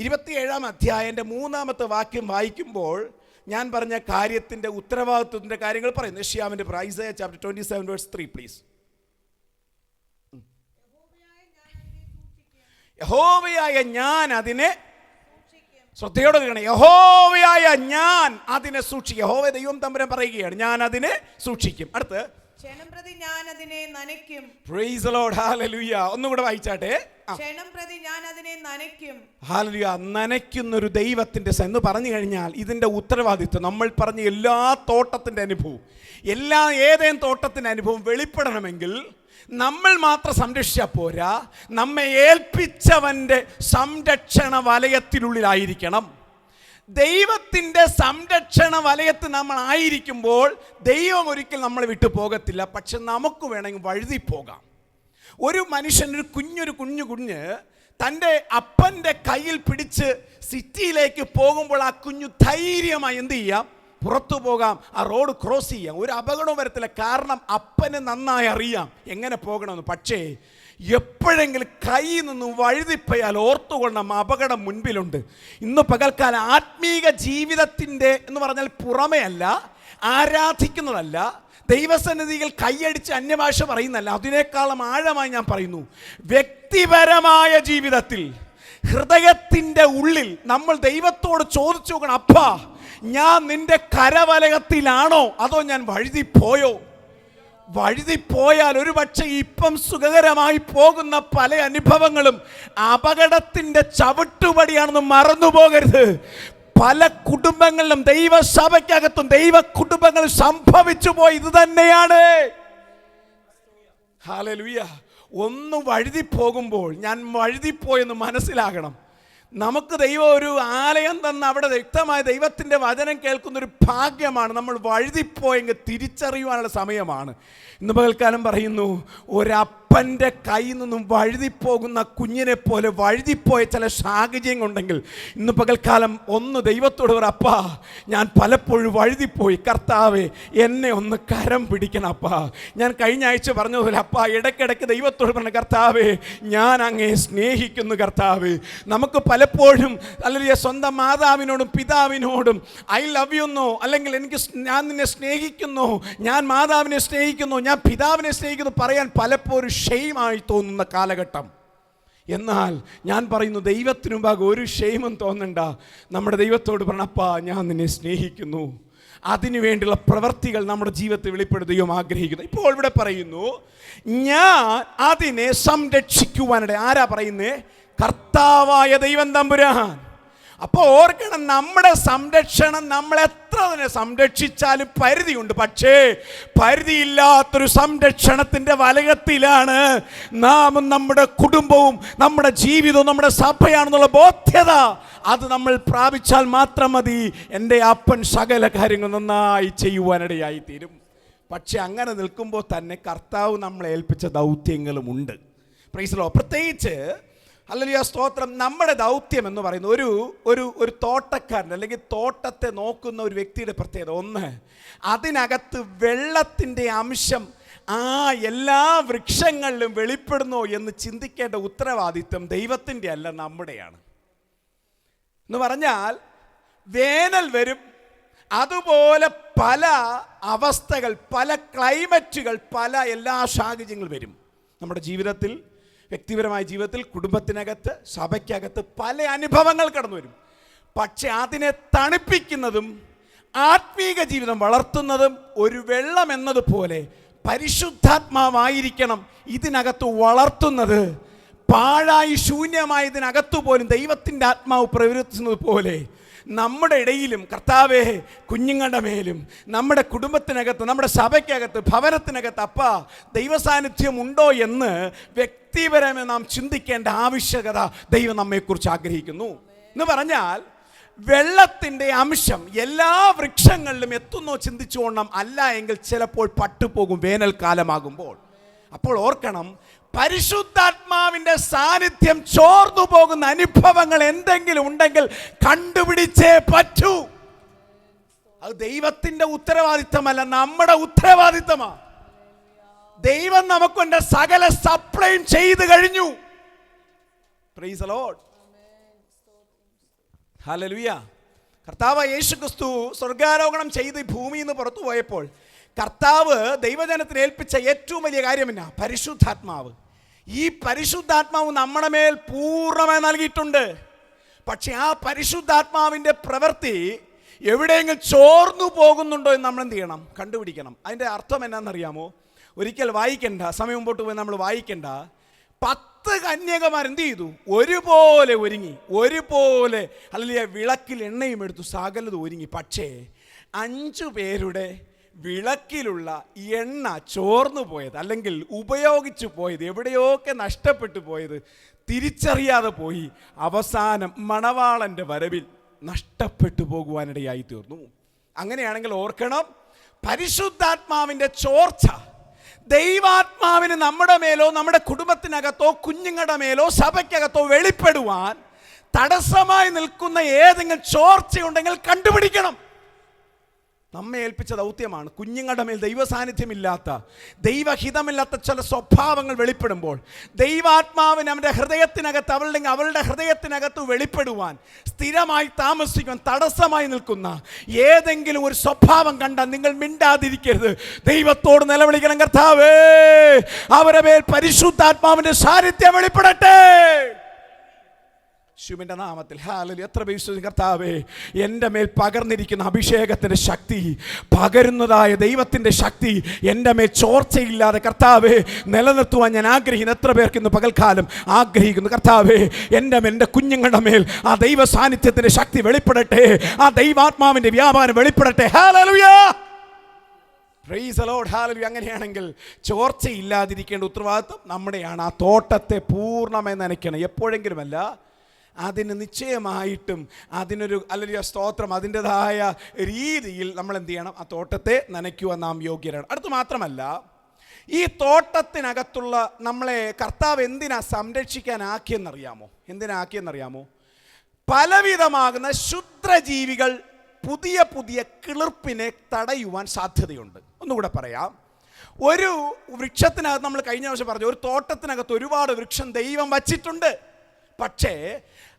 27-ാം അധ്യായൻ്റെ 3-ാമത്തെ വാക്യം വായിക്കുമ്പോൾ ഞാൻ പറഞ്ഞ കാര്യത്തിൻ്റെ ഉത്തരവാദിത്വത്തിൻ്റെ കാര്യങ്ങൾ പറയുന്നു. യെശയ്യാവിൻ്റെ ഐസയ ചാപ്റ്റർ 27 വേഴ്സ് 3 പ്ലീസ്. യഹോവയായ ഞാൻ അതിനെ, ശ്രദ്ധയോടെ കേൾക്കണം, യഹോവയായ ഞാൻ അതിനെ സൂക്ഷിക്കും. യഹോവ ദൈവം തമ്പുരാൻ പറയുകയാണ്, ഞാൻ അതിനെ സൂക്ഷിക്കും. അടുത്ത്, ക്ഷണംപ്രതി ഞാൻ അതിനെ നനയ്ക്കും. Praise the lord. ഹല്ലേലൂയ. ഒന്നുകൂടെ വായിച്ചാട്ടെ. ക്ഷണംപ്രതി ഞാൻ അതിനെ നനയ്ക്കും. ഹല്ലേലൂയ. നനയ്ക്കുന്നൊരു ദൈവത്തിൻ്റെ എന്ന് പറഞ്ഞു കഴിഞ്ഞാൽ ഇതിൻ്റെ ഉത്തരവാദിത്വം, നമ്മൾ പറഞ്ഞ എല്ലാ തോട്ടത്തിൻ്റെ അനുഭവം, ഏതേൻ തോട്ടത്തിൻ്റെ അനുഭവം വെളിപ്പെടണമെങ്കിൽ നമ്മൾ മാത്രം സംരക്ഷിച്ചാൽ പോരാ, നമ്മെ ഏൽപ്പിച്ചവൻ്റെ സംരക്ഷണ വലയത്തിനുള്ളിലായിരിക്കണം. ദൈവത്തിൻ്റെ സംരക്ഷണ വലയത്തിൽ നമ്മൾ ആയിരിക്കുമ്പോൾ ദൈവം ഒരിക്കൽ നമ്മളെ വിട്ടു പോകത്തില്ല. പക്ഷെ നമുക്ക് വേണമെങ്കിൽ വഴുതി പോകാം. ഒരു മനുഷ്യൻ, ഒരു കുഞ്ഞ് തൻ്റെ അപ്പൻ്റെ കയ്യിൽ പിടിച്ച് സിറ്റിയിലേക്ക് പോകുമ്പോൾ ആ കുഞ്ഞു ധൈര്യമായി എന്ത് ചെയ്യാം? പുറത്തു പോകാം, ആ റോഡ് ക്രോസ് ചെയ്യാം, ഒരു അപകടവും വരത്തില്ല. കാരണം അപ്പന് നന്നായി അറിയാം എങ്ങനെ പോകണമെന്ന്. പക്ഷേ എപ്പോഴെങ്കിലും കയ്യിൽ നിന്നും വഴുതിപ്പോയാൽ ഓർത്തുകൊള്ളം, അപകടം മുൻപിലുണ്ട്. ഇന്ന് പകൽക്കാലം ആത്മീക ജീവിതത്തിൻ്റെ എന്ന് പറഞ്ഞാൽ പുറമേ അല്ല, ആരാധിക്കുന്നതല്ല, ദൈവസന്നിധികൾ കൈയടിച്ച് അന്യഭാഷ പറയുന്നതല്ല, അതിനേക്കാളും ആഴമായി ഞാൻ പറയുന്നു, വ്യക്തിപരമായ ജീവിതത്തിൽ ഹൃദയത്തിൻ്റെ ഉള്ളിൽ നമ്മൾ ദൈവത്തോട് ചോദിച്ചു നോക്കണം, അപ്പാ, ഞാൻ നിന്റെ കരവലയത്തിലാണോ അതോ ഞാൻ വഴുതിപ്പോയോ? വഴുതിപ്പോയാൽ ഒരു പക്ഷേ ഇപ്പം സുഖകരമായി പോകുന്ന പല അനുഭവങ്ങളും അപകടത്തിൻ്റെ ചവിട്ടുപടിയാണെന്ന് മറന്നു പോകരുത്. പല കുടുംബങ്ങളിലും ദൈവസഭയ്ക്കകത്തും ദൈവ കുടുംബങ്ങളും സംഭവിച്ചു പോയി ഇത് തന്നെയാണ്. ഹല്ലേലൂയ. ഒന്ന് വഴുതിപ്പോകുമ്പോൾ ഞാൻ വഴുതിപ്പോയെന്ന് മനസ്സിലാകണം. നമുക്ക് ദൈവം ഒരു ആലയം തന്ന അവിടെ വ്യക്തമായ ദൈവത്തിൻ്റെ വചനം കേൾക്കുന്നൊരു ഭാഗ്യമാണ്. നമ്മൾ വഴുതിപ്പോയെങ്കിൽ തിരിച്ചറിയുവാനുള്ള സമയമാണ്. ഇന്ന് പകൽക്കാലം പറയുന്നു, ഒരപ്പൻ്റെ കയ്യിൽ നിന്നും വഴുതിപ്പോകുന്ന കുഞ്ഞിനെ പോലെ വഴുതിപ്പോയ ചില സാഹചര്യങ്ങളുണ്ടെങ്കിൽ ഇന്ന് പകൽക്കാലം ഒന്ന് ദൈവത്തോട് പറ, അപ്പാ, ഞാൻ പലപ്പോഴും വഴുതിപ്പോയി, കർത്താവേ എന്നെ ഒന്ന് കരം പിടിക്കണം അപ്പാ. ഞാൻ കഴിഞ്ഞ ആഴ്ച പറഞ്ഞതുപോലെ അപ്പാ, ഇടയ്ക്കിടയ്ക്ക് ദൈവത്തോട് പറഞ്ഞ, കർത്താവേ ഞാൻ അങ്ങേ സ്നേഹിക്കുന്നു കർത്താവേ. നമുക്ക് പലപ്പോഴും അല്ലെങ്കിൽ സ്വന്തം മാതാവിനോടും പിതാവിനോടും ഐ ലവ് യു എന്നോ, അല്ലെങ്കിൽ ഞാൻ നിന്നെ സ്നേഹിക്കുന്നു, ഞാൻ മാതാവിനെ സ്നേഹിക്കുന്നു, ഞാൻ പിതാവിനെ സ്നേഹിക്കുന്നു പറയാൻ പലപ്പോഴും ഷെയിമായി തോന്നുന്ന കാലഘട്ടം. എന്നാൽ ഞാൻ പറയുന്നു, ദൈവത്തിനു മുമ്പാകെ ഒരു ഷെയിമും തോന്നണ്ട. നമ്മുടെ ദൈവത്തോട് പറഞ്ഞപ്പാ, ഞാൻ നിന്നെ സ്നേഹിക്കുന്നു. അതിനുവേണ്ടിയുള്ള പ്രവൃത്തികൾ നമ്മുടെ ജീവിതത്തിൽ വെളിപ്പെടുത്തുകയും ആഗ്രഹിക്കുന്നു. ഇപ്പോൾ ഇവിടെ പറയുന്നു, ഞാൻ അതിനെ സംരക്ഷിക്കുവാനിടെ. ആരാ പറയുന്നേ? കർത്താവായ ദൈവം തമ്പുരാൻ. അപ്പോൾ ഓർക്കണം, നമ്മുടെ സംരക്ഷണം നമ്മൾ എത്ര തന്നെ സംരക്ഷിച്ചാലും പരിധിയുണ്ട്. പക്ഷേ പരിധിയില്ലാത്തൊരു സംരക്ഷണത്തിൻ്റെ വലയത്തിലാണ് നാമും നമ്മുടെ കുടുംബവും നമ്മുടെ ജീവിതവും നമ്മുടെ സഭയാണെന്നുള്ള ബോധ്യത അത് നമ്മൾ പ്രാപിച്ചാൽ മാത്രം മതി എൻ്റെ അപ്പൻ സകല കാര്യങ്ങൾ നന്നായി ചെയ്യുവാനിടയായി തീരും. പക്ഷെ അങ്ങനെ നിൽക്കുമ്പോൾ തന്നെ കർത്താവ് നമ്മളെ ഏൽപ്പിച്ച ദൗത്യങ്ങളുമുണ്ട്. Praise the lord. പ്രത്യേകിച്ച് ഹല്ലേലൂയ സ്തോത്രം, നമ്മുടെ ദൗത്യം എന്ന് പറയുന്നത് ഒരു തോട്ടക്കാരൻ്റെ അല്ലെങ്കിൽ തോട്ടത്തെ നോക്കുന്ന ഒരു വ്യക്തിയുടെ പ്രത്യേകത, ഒന്ന്, അതിനകത്ത് വെള്ളത്തിൻ്റെ അംശം ആ എല്ലാ വൃക്ഷങ്ങളിലും വെളിപ്പെടുന്നോ എന്ന് ചിന്തിക്കേണ്ട ഉത്തരവാദിത്വം ദൈവത്തിൻ്റെ അല്ല, നമ്മുടെയാണ്. എന്ന് പറഞ്ഞാൽ വേനൽ വരും, അതുപോലെ പല അവസ്ഥകൾ, പല ക്ലൈമറ്റുകൾ, പല എല്ലാ സാഹചര്യങ്ങൾ വരും നമ്മുടെ ജീവിതത്തിൽ. വ്യക്തിപരമായ ജീവിതത്തിൽ, കുടുംബത്തിനകത്ത്, സഭയ്ക്കകത്ത് പല അനുഭവങ്ങൾ കടന്നു വരും. പക്ഷെ അതിനെ തണുപ്പിക്കുന്നതും ആത്മീക ജീവിതം വളർത്തുന്നതും ഒരു വെള്ളം എന്നതുപോലെ പരിശുദ്ധാത്മാവായിരിക്കണം ഇതിനകത്ത് വളർത്തുന്നത്. പാഴായി ശൂന്യമായി ഇതിനകത്തു പോലും ദൈവത്തിൻ്റെ ആത്മാവ് പ്രവർത്തിക്കുന്നത് പോലെ നമ്മുടെ ഇടയിലും കർത്താവേ, കുഞ്ഞുങ്ങളുടെ മേലും, നമ്മുടെ കുടുംബത്തിനകത്ത്, നമ്മുടെ സഭയ്ക്കകത്ത്, ഭവനത്തിനകത്ത് അപ്പ ദൈവസാന്നിധ്യം ഉണ്ടോ എന്ന് വ്യക്തിപരമായി നാം ചിന്തിക്കേണ്ട ആവശ്യകത ദൈവം നമ്മെക്കുറിച്ച് ആഗ്രഹിക്കുന്നു. എന്ന് പറഞ്ഞാൽ വെള്ളത്തിൻ്റെ അംശം എല്ലാ വൃക്ഷങ്ങളിലും എത്തുന്നോ ചിന്തിച്ചുകൊണ്ടാം. അല്ല എങ്കിൽ ചിലപ്പോൾ പട്ടുപോകും വേനൽക്കാലമാകുമ്പോൾ. അപ്പോൾ ഓർക്കണം, പരിശുദ്ധാത്മാവിൻ്റെ സാന്നിധ്യം ചോർന്നു പോകുന്ന അനുഭവങ്ങൾ എന്തെങ്കിലും ഉണ്ടെങ്കിൽ കണ്ടുപിടിച്ചേ പറ്റൂ. അത് ദൈവത്തിൻ്റെ ഉത്തരവാദിത്തമല്ല, നമ്മുടെ ഉത്തരവാദിത്തമാണ്. ദൈവം നമുക്കുണ്ട് സകല സപ്ലൈ ചെയ്തു കഴിഞ്ഞു. Price the lord. ഹല്ലേലൂയ. കർത്താവ് യേശുക്രിസ്തു സ്വർഗാരോഹണം ചെയ്ത് ഭൂമിയിൽ നിന്ന് പുറത്തു പോയപ്പോൾ കർത്താവ് ദൈവജനത്തിന് ഏൽപ്പിച്ച ഏറ്റവും വലിയ കാര്യം എന്നാ? പരിശുദ്ധാത്മാവ്. ഈ പരിശുദ്ധാത്മാവ് നമ്മുടെ മേൽ പൂർണ്ണമായി നൽകിയിട്ടുണ്ട്. പക്ഷെ ആ പരിശുദ്ധാത്മാവിൻ്റെ പ്രവൃത്തി എവിടെയെങ്കിലും ചോർന്നു പോകുന്നുണ്ടോ എന്ന് നമ്മൾ എന്ത് ചെയ്യണം? കണ്ടുപിടിക്കണം. അതിൻ്റെ അർത്ഥം എന്നാണെന്നറിയാമോ? ഒരിക്കൽ വായിക്കണ്ട, സമയം മുമ്പോട്ട് പോയി നമ്മൾ വായിക്കണ്ട. 10 കന്യകമാർ എന്ത് ചെയ്തു? ഒരുപോലെ ഒരുങ്ങി, ഒരുപോലെ അല്ലെങ്കിൽ വിളക്കിൽ എണ്ണയും എടുത്തു, സകലത് ഒരുങ്ങി. പക്ഷേ 5 പേരുടെ വിളക്കിലുള്ള എണ്ണ ചോർന്നു പോയത്, അല്ലെങ്കിൽ ഉപയോഗിച്ചു പോയത്, എവിടെയൊക്കെ നഷ്ടപ്പെട്ടു പോയത് തിരിച്ചറിയാതെ പോയി. അവസാനം മണവാളൻ്റെ വരവിൽ നഷ്ടപ്പെട്ടു പോകുവാനിടയായി തീർന്നു. അങ്ങനെയാണെങ്കിൽ ഓർക്കണം, പരിശുദ്ധാത്മാവിൻ്റെ ചോർച്ച ദൈവാത്മാവിന് നമ്മുടെ മേലോ നമ്മുടെ കുടുംബത്തിനകത്തോ കുഞ്ഞുങ്ങളുടെ മേലോ സഭയ്ക്കകത്തോ വെളിപ്പെടുവാൻ തടസ്സമായി നിൽക്കുന്ന ഏതെങ്കിലും ചോർച്ചയുണ്ടെങ്കിൽ കണ്ടുപിടിക്കണം. നമ്മെ ഏൽപ്പിച്ച ദൗത്യമാണ്. കുഞ്ഞുങ്ങളുടെ മേൽ ദൈവസാന്നിധ്യമില്ലാത്ത, ദൈവഹിതമില്ലാത്ത ചില സ്വഭാവങ്ങൾ വെളിപ്പെടുമ്പോൾ ദൈവാത്മാവിന് അവൻ്റെ ഹൃദയത്തിനകത്ത്, അവളുടെ ഹൃദയത്തിനകത്ത് വെളിപ്പെടുവാൻ, സ്ഥിരമായി താമസിക്കുവാൻ തടസ്സമായി നിൽക്കുന്ന ഏതെങ്കിലും ഒരു സ്വഭാവം കണ്ടാൽ നിങ്ങൾ മിണ്ടാതിരിക്കരുത്. ദൈവത്തോട് നിലവിളിക്കണം, കർത്താവേ അവരുടെ മേൽ പരിശുദ്ധാത്മാവിൻ്റെ സാന്നിധ്യം വെളിപ്പെടട്ടെ. യേശുവിൻ്റെ നാമത്തിൽ ഹല്ലേലൂയ. എത്ര വിശ്വസിക്കും? കർത്താവേ, എൻ്റെ മേൽ പകർന്നിരിക്കുന്ന അഭിഷേകത്തിൻ്റെ ശക്തി, പകരുന്നതായ ദൈവത്തിൻ്റെ ശക്തി എൻ്റെ മേൽ ചോർച്ചയില്ലാതെ കർത്താവേ നിലനിർത്തുവാൻ ഞാൻ ആഗ്രഹിക്കുന്നു. എത്ര പേർക്ക് ഇന്ന് പകൽക്കാലം ആഗ്രഹിക്കുന്നു? കർത്താവേ, എൻ്റെ കുഞ്ഞുങ്ങളുടെ മേൽ ആ ദൈവ സാന്നിധ്യത്തിൻ്റെ ശക്തി വെളിപ്പെടട്ടെ, ആ ദൈവാത്മാവിൻ്റെ വ്യാപാരം വെളിപ്പെടട്ടെ. Hallelujah. Praise the lord. Hallelujah. അങ്ങനെയാണെങ്കിൽ ചോർച്ചയില്ലാതിരിക്കേണ്ട ഉത്തരവാദിത്വം നമ്മുടെയാണ്. ആ തോട്ടത്തെ പൂർണ്ണമായി നനയ്ക്കണം. എപ്പോഴെങ്കിലുമല്ല, അതിന് നിശ്ചയമായിട്ടും അതിനൊരു അല്ലെങ്കിൽ സ്തോത്രം അതിൻ്റെതായ രീതിയിൽ നമ്മൾ എന്ത് ചെയ്യണം? ആ തോട്ടത്തെ നനയ്ക്കുവാൻ നാം യോഗ്യരാണ്. അടുത്ത് മാത്രമല്ല, ഈ തോട്ടത്തിനകത്തുള്ള നമ്മളെ കർത്താവ് എന്തിനാ സംരക്ഷിക്കാനാക്കിയെന്നറിയാമോ? എന്തിനാക്കിയെന്നറിയാമോ? പലവിധമാകുന്ന ക്ഷുദ്രജീവികൾ പുതിയ പുതിയ കിളിർപ്പിനെ തടയുവാൻ സാധ്യതയുണ്ട്. ഒന്നുകൂടെ പറയാം. ഒരു വൃക്ഷത്തിനകത്ത്, നമ്മൾ കഴിഞ്ഞ വർഷം പറഞ്ഞു, ഒരു തോട്ടത്തിനകത്ത് ഒരുപാട് വൃക്ഷം ദൈവം വച്ചിട്ടുണ്ട്. പക്ഷേ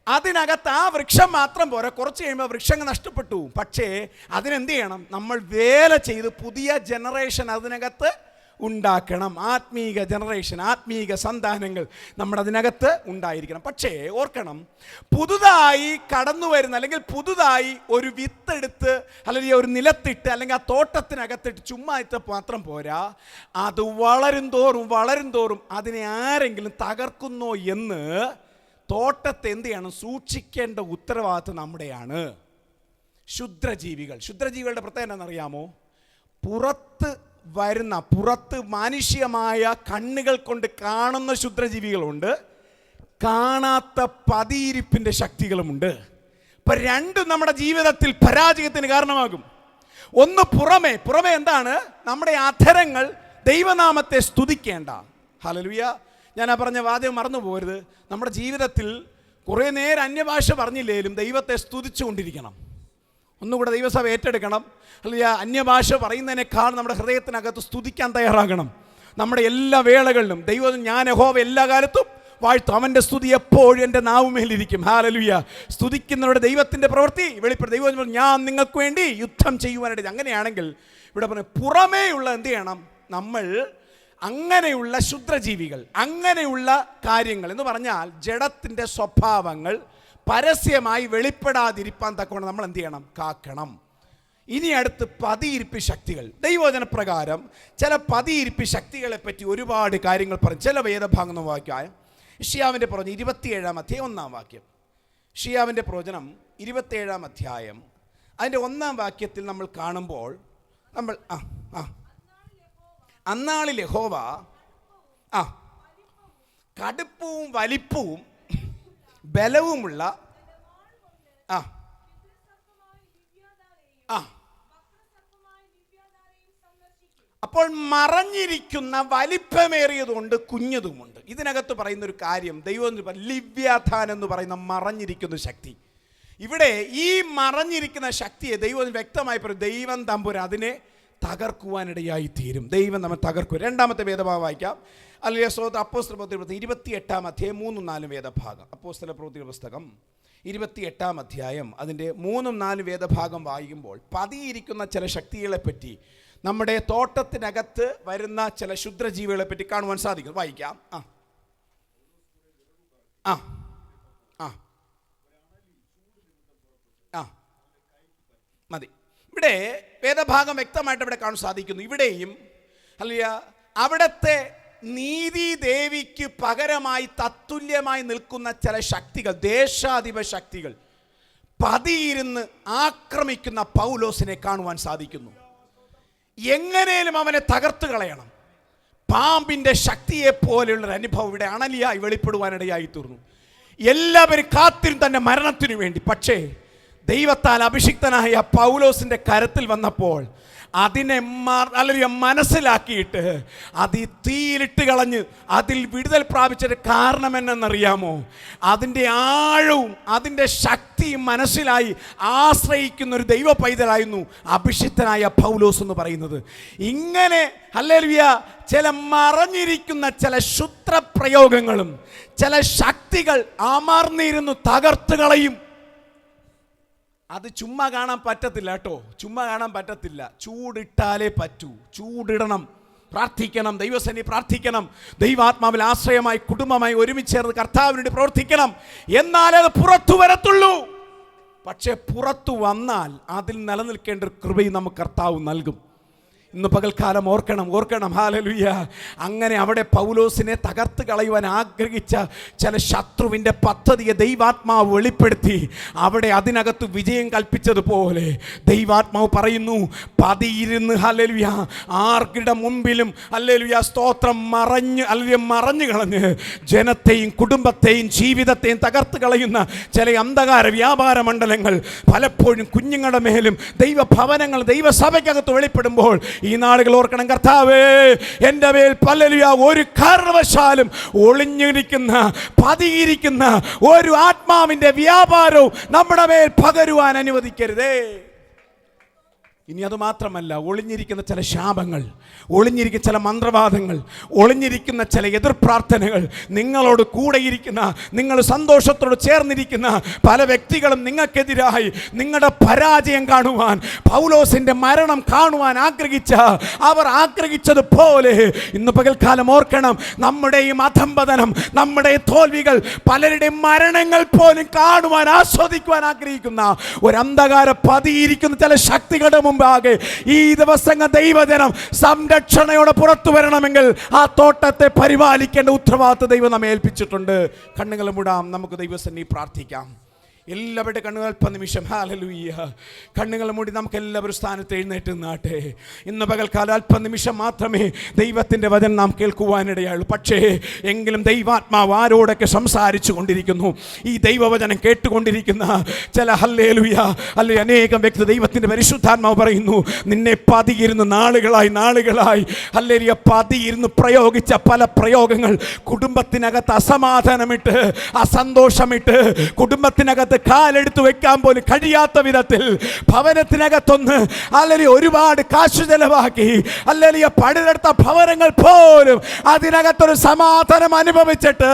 അതിനകത്ത് ആ വൃക്ഷം മാത്രം പോരാ, കുറച്ച് കഴിയുമ്പോൾ വൃക്ഷങ്ങൾ നഷ്ടപ്പെട്ടു. പക്ഷേ അതിനെന്ത് ചെയ്യണം? നമ്മൾ വേല ചെയ്ത് പുതിയ ജനറേഷൻ അതിനകത്ത് ഉണ്ടാക്കണം. ആത്മീക ജനറേഷൻ, ആത്മീക സന്താനങ്ങൾ നമ്മുടെ അതിനകത്ത് ഉണ്ടായിരിക്കണം. പക്ഷേ ഓർക്കണം, പുതുതായി കടന്നു വരുന്ന അല്ലെങ്കിൽ പുതുതായി ഒരു വിത്തെടുത്ത് അല്ലെങ്കിൽ ഒരു നിലത്തിട്ട് അല്ലെങ്കിൽ ആ തോട്ടത്തിനകത്തിട്ട് ചുമ്മാ ഇട്ട് മാത്രം പോരാ, അത് വളരും തോറും അതിനെ ആരെങ്കിലും തകർക്കുന്നോ എന്ന് തോട്ടത്തെ എന്ത് ചെയ്യണം? സൂക്ഷിക്കേണ്ട ഉത്തരവാദിത്വം നമ്മുടെയാണ്. ശുദ്രജീവികളുടെ പ്രത്യേകത എന്താണെന്നറിയാമോ? പുറത്ത് മാനുഷ്യമായ കണ്ണുകൾ കൊണ്ട് കാണുന്ന ശുദ്രജീവികളുണ്ട്, കാണാത്ത പതിയിരിപ്പിൻ്റെ ശക്തികളുമുണ്ട്. ഇപ്പം രണ്ടും നമ്മുടെ ജീവിതത്തിൽ പരാജയത്തിന് കാരണമാകും. ഒന്ന് പുറമേ എന്താണ്? നമ്മുടെ അധരങ്ങൾ ദൈവനാമത്തെ സ്തുതിക്കേണ്ട. ഹല്ലേലൂയ. ഞാൻ ആ പറഞ്ഞ വാദ്യം മറന്നു പോകരുത്. നമ്മുടെ ജീവിതത്തിൽ കുറേ നേരം അന്യഭാഷ പറഞ്ഞില്ലേലും ദൈവത്തെ സ്തുതിച്ചുകൊണ്ടിരിക്കണം. ഒന്നുകൂടെ ദൈവസഭ ഏറ്റെടുക്കണം. അല്ലെങ്കിൽ അന്യഭാഷ പറയുന്നതിനേക്കാൾ നമ്മുടെ ഹൃദയത്തിനകത്ത് സ്തുതിക്കാൻ തയ്യാറാകണം. നമ്മുടെ എല്ലാ വേളകളിലും ദൈവം, ഞാൻ യഹോവ എല്ലാ കാലത്തും വാഴ്ത്തും, അവൻ്റെ സ്തുതി എപ്പോഴും എൻ്റെ നാവുമേലിരിക്കും. ഹല്ലേലൂയ. സ്തുതിക്കുന്നവരുടെ ദൈവത്തിൻ്റെ പ്രവൃത്തി വെളിപ്പെടുത്തി. ദൈവം, ഞാൻ നിങ്ങൾക്ക് വേണ്ടി യുദ്ധം ചെയ്യുവാനായിട്ട്. അങ്ങനെയാണെങ്കിൽ ഇവിടെ പറഞ്ഞു പുറമേയുള്ള എന്ത് ചെയ്യണം? നമ്മൾ അങ്ങനെയുള്ള ശുദ്രജീവികൾ, അങ്ങനെയുള്ള കാര്യങ്ങൾ എന്ന് പറഞ്ഞാൽ ജഡത്തിൻ്റെ സ്വഭാവങ്ങൾ പരസ്യമായി വെളിപ്പെടാതിരിപ്പാൻ തക്കവണ്ണം നമ്മൾ എന്ത് ചെയ്യണം? കാക്കണം. ഇനി അടുത്ത് പതിയിരിപ്പ് ശക്തികൾ. ദൈവവചനപ്രകാരം ചില പതിയിരിപ്പ് ശക്തികളെ പറ്റി ഒരുപാട് കാര്യങ്ങൾ പറഞ്ഞു. ചില വേദഭാഗം വാക്യം യെശയ്യാവിൻ്റെ പ്രവചനം 27-ാം അധ്യായം 1-ാം വാക്യം. യെശയ്യാവിൻ്റെ പ്രവചനം 27-ാം അധ്യായം അതിൻ്റെ 1-ാം വാക്യത്തിൽ നമ്മൾ കാണുമ്പോൾ നമ്മൾ അന്നാളിൽ യഹോവ കടുപ്പവും വലിപ്പവും ബലവുമുള്ള അപ്പോൾ മറഞ്ഞിരിക്കുന്ന വലിപ്പമേറിയതുകൊണ്ട് കുഞ്ഞതുമുണ്ട്. ഇതിനകത്ത് പറയുന്ന ഒരു കാര്യം, ദൈവം ലിവ്യാഥാൻ എന്ന് പറയുന്ന മറഞ്ഞിരിക്കുന്ന ശക്തി. ഇവിടെ ഈ മറഞ്ഞിരിക്കുന്ന ശക്തിയെ ദൈവം വ്യക്തമായി പറയും. ദൈവം തമ്പുരാൻ അതിനെ തകർക്കുവാനിടയായി തീരും. ദൈവം നമ്മെ തകർക്കും. രണ്ടാമത്തെ വേദഭാഗം വായിക്കാം. അല്ലെങ്കിൽ അപ്പോസ്തല പ്രവൃത്തി 28-ാം അധ്യായം 3-4 വേദഭാഗം. അപ്പോസ്തല പ്രവൃത്തിയുടെ പുസ്തകം 28-ാം അധ്യായം അതിൻ്റെ 3-4 വേദഭാഗം വായിക്കുമ്പോൾ പതിയിരിക്കുന്ന ചില ശക്തികളെ പറ്റി, നമ്മുടെ തോട്ടത്തിനകത്ത് വരുന്ന ചില ശുദ്രജീവികളെ പറ്റി കാണുവാൻ സാധിക്കും. വായിക്കാം. മതി. ഇവിടെ വേദഭാഗം വ്യക്തമായിട്ട് ഇവിടെ കാണാൻ സാധിക്കുന്നു. ഇവിടെയും അല്ല അവിടുത്തെ നീതി ദേവിക്ക് പകരമായി തത്തുല്യമായി നിൽക്കുന്ന ചില ശക്തികൾ, ദേശാധിപ ശക്തികൾ പതിയിരുന്ന് ആക്രമിക്കുന്ന പൗലോസിനെ കാണുവാൻ സാധിക്കുന്നു. എങ്ങനെയും അവനെ തകർത്ത് കളയണം. പാമ്പിൻ്റെ ശക്തിയെ പോലെയുള്ളൊരു അനുഭവം ഇവിടെ അണലിയായി വെളിപ്പെടുവാനിടയായി തീർന്നു. എല്ലാവരും കാത്തിരും തൻ്റെ മരണത്തിനു വേണ്ടി. പക്ഷേ ദൈവത്താൽ അഭിഷിക്തനായ പൗലോസിൻ്റെ കരത്തിൽ വന്നപ്പോൾ അതിനെ മനസ്സിലാക്കിയിട്ട് അത് തീയിലിട്ട് കളഞ്ഞ് അതിൽ വിടുതൽ പ്രാപിച്ചത് കാരണം എന്നറിയാമോ? അതിൻ്റെ ആഴവും അതിൻ്റെ ശക്തിയും മനസ്സിലായി ആശ്രയിക്കുന്ന ഒരു ദൈവ പൈതലായിരുന്നു അഭിഷിക്തനായ പൗലോസ് എന്ന് പറയുന്നത്. ഇങ്ങനെ ഹല്ലേലൂയ ചില മറഞ്ഞിരിക്കുന്ന ചില ശുദ്രപ്രയോഗങ്ങളും ചില ശക്തികൾ അമർന്നിരുന്നു തകർത്ത് കളയും. അത് ചുമ്മാ കാണാൻ പറ്റത്തില്ല കേട്ടോ, ചുമ്മാ കാണാൻ പറ്റത്തില്ല. ചൂടിട്ടാലേ പറ്റൂ. ചൂടിടണം, പ്രാർത്ഥിക്കണം, ദൈവസന്നിധി പ്രാർത്ഥിക്കണം, ദൈവാത്മാവിൽ ആശ്രയമായി കുടുംബമായി ഒരുമിച്ചേർന്ന് കർത്താവിനോട് പ്രവർത്തിക്കണം. എന്നാലേ അത് പുറത്തു വരത്തുള്ളൂ. പക്ഷേ പുറത്തു വന്നാൽ അതിൽ നിലനിൽക്കേണ്ട ഒരു കൃപയും നമുക്ക് കർത്താവ് നൽകും. ഇന്ന് പകൽക്കാലം ഓർക്കണം. ഹല്ലേലൂയ. അങ്ങനെ അവിടെ പൗലോസിനെ തകർത്ത് കളയുവാൻ ആഗ്രഹിച്ച ചില ശത്രുവിൻ്റെ പദ്ധതിയെ ദൈവാത്മാവ് വെളിപ്പെടുത്തി അവിടെ അതിനകത്ത് വിജയം കൽപ്പിച്ചതുപോലെ ദൈവാത്മാവ് പറയുന്നു, പതിയിരുന്ന് ഹല്ലേലൂയ ആർക്കിടെ മുൻപിലും ഹല്ലേലൂയ സ്തോത്രം മറഞ്ഞു കളഞ്ഞ് ജനത്തെയും കുടുംബത്തെയും ജീവിതത്തെയും തകർത്ത് കളയുന്ന ചില അന്ധകാര വ്യാപാര മണ്ഡലങ്ങൾ പലപ്പോഴും കുഞ്ഞുങ്ങളുടെ മേലും ദൈവഭവനങ്ങൾ ദൈവസഭയ്ക്കകത്ത് വെളിപ്പെടുമ്പോൾ ഈ നാളുകൾ ഓർക്കണം, കർത്താവേ എൻ്റെ മേൽ ഹല്ലേലൂയ ഒരു കാരണവശാലും ഒളിഞ്ഞിരിക്കുന്ന പതിയിരിക്കുന്ന ഒരു ആത്മാവിൻ്റെ വ്യാപാരവും നമ്മുടെ മേൽ പകരുവാൻ അനുവദിക്കരുതേ. ഇനി അത് മാത്രമല്ല, ഒളിഞ്ഞിരിക്കുന്ന ചില ശാപങ്ങൾ, ഒളിഞ്ഞിരിക്കുന്ന ചില മന്ത്രവാദങ്ങൾ, ഒളിഞ്ഞിരിക്കുന്ന ചില എതിർ പ്രാർത്ഥനകൾ, നിങ്ങളോട് കൂടെയിരിക്കുന്ന, നിങ്ങൾ സന്തോഷത്തോട് ചേർന്നിരിക്കുന്ന പല വ്യക്തികളും നിങ്ങൾക്കെതിരായി നിങ്ങളുടെ പരാജയം കാണുവാൻ, പൗലോസിന്റെ മരണം കാണുവാൻ അവർ ആഗ്രഹിച്ചതുപോലെ ഇന്ന് പകൽക്കാലം ഓർക്കണം, നമ്മുടെയും അധംപതനം, നമ്മുടെ തോൽവികൾ, പലരുടെയും മരണങ്ങൾ പോലും കാണുവാൻ, ആസ്വദിക്കുവാൻ ആഗ്രഹിക്കുന്ന ഒരു അന്ധകാര പതിയിരിക്കുന്ന ചില ശക്തികളുടെ മുമ്പാകെ ഈ ദിവസങ്ങൾ ദൈവജനം സംരക്ഷണയോടെ പുറത്തു വരണമെങ്കിൽ ആ തോട്ടത്തെ പരിപാലിക്കേണ്ട ഉത്തരവാദിത്വം ദൈവം നമ്മെ ഏൽപ്പിച്ചിട്ടുണ്ട്. കണ്ണുകൾ മൂടാം, നമുക്ക് ദൈവസന്നിധിയിൽ പ്രാർത്ഥിക്കാം. എല്ലാവരുടെ കണ്ണുകൾ അല്പ നിമിഷം, ഹല്ലേലൂയ, കണ്ണുകൾ മൂടി നമുക്ക് എല്ലാവരും സ്ഥാനത്ത് എഴുന്നേറ്റ് നിന്നാട്ടെ. ഇന്ന് പകൽക്കാലം അല്പ നിമിഷം മാത്രമേ ദൈവത്തിൻ്റെ വചനം നാം കേൾക്കുവാനിടയുള്ളൂ. പക്ഷേ എങ്കിലും ദൈവാത്മാവ് ആരോടൊക്കെ സംസാരിച്ചു കൊണ്ടിരിക്കുന്നു. ഈ ദൈവവചനം കേട്ടുകൊണ്ടിരിക്കുന്ന ചില ഹല്ലേലൂയ അല്ലെ അനേകം വ്യക്തി ദൈവത്തിൻ്റെ പരിശുദ്ധാത്മാവ് പറയുന്നു, നിന്നെ പതിയിരുന്ന് നാളുകളായി ഹല്ലേലൂയ പതിയിരുന്ന് പ്രയോഗിച്ച പല പ്രയോഗങ്ങൾ കുടുംബത്തിനകത്ത് അസമാധാനമിട്ട്, അസന്തോഷമിട്ട്, കുടുംബത്തിനകത്ത് കാലെടുത്ത് വെക്കാൻ പോലും കഴിയാത്ത വിധത്തിൽ ഭവനത്തിനകത്തൊന്ന് അല്ലെങ്കിൽ ഒരുപാട് കാശ് ചെലവാക്കി അല്ലെങ്കിൽ പണിതെടുത്ത ഭവനങ്ങൾ പോലും അതിനകത്തൊരു സമാധാനം അനുഭവിച്ചിട്ട്